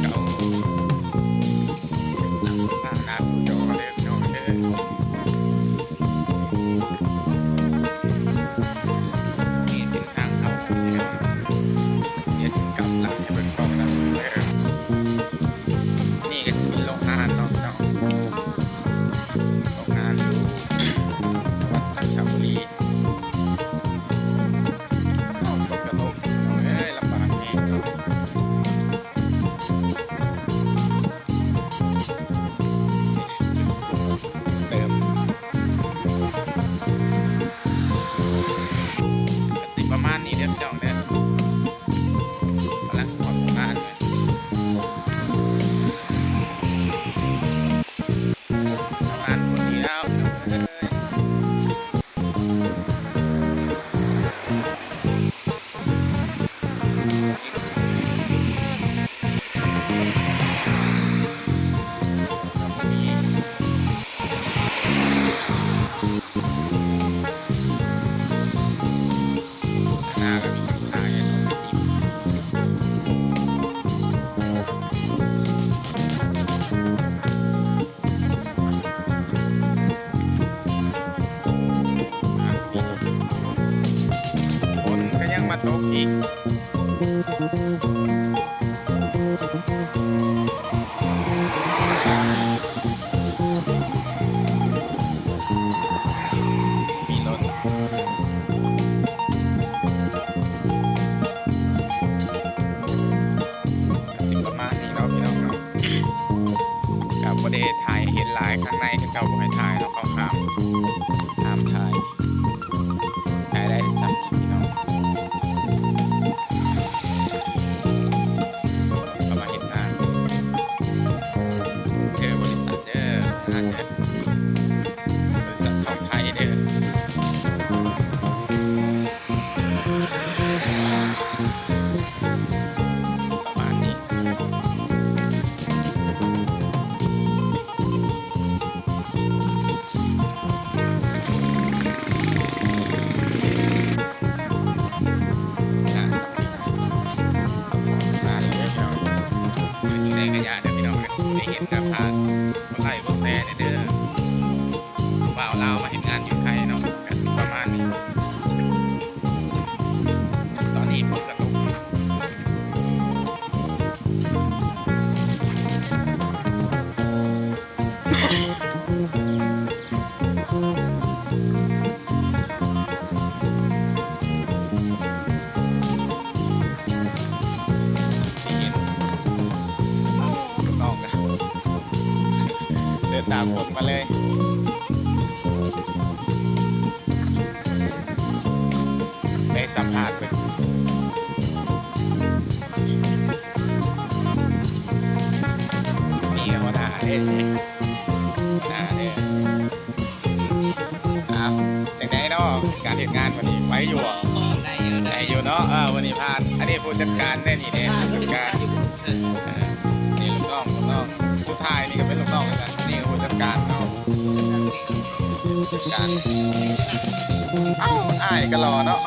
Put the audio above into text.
เก่าหน้าสู่จอเลยพี่น้องนี่เป็นทางเข้าเนี่ยกำลังจะเป็นกองนะนี่ก็จะเป็นโรงงานเนาะโรงงานอยู่วัดราชบุรีกระโดดลำบากเองเนาะเติมสิประมาณนี้เดี๋ยวจ้องเด้อกำลังสอนโรงงานเลยทำงานคนเดียวคนก็ยังมาตกอีกมีรถประมาณนี้เนาะพี่น้องเนาะกับประเทศไทยเห็นหลายข้างในเห็นเก่าบ่ให้ถ่ายเนาะเขาห้ามถ่ายได้สักพี่น้องก็มาเห็นงานบริษัทเด้องานบริษัทของไทยเด้อประมาณนี้ได้เห็นกับทางคนไล่พวกแม่เด้อบ่าวลาวมาเห็นงานอยู่ไทยเนาะกันประมาณนี้ตอนนี้ผมกระตุกเดินตามผมมาเลยได้สัมภาษณ์ไปนี่ก็หัวหน้าเด้จากไหนเนาะการเห็นงานวันนี้ไปอยู่ได้อยู่เนาะวันนี้พานอันนี้ผู้จัดการได้นี่เนี่ยผู้จัดการนี่ลูกน้องผู้ถ่ายนี่ก็เป็นลูกน้องกันนี่ผู้จัดการเนาะผู้จัดการอ้ายก็รอเนาะ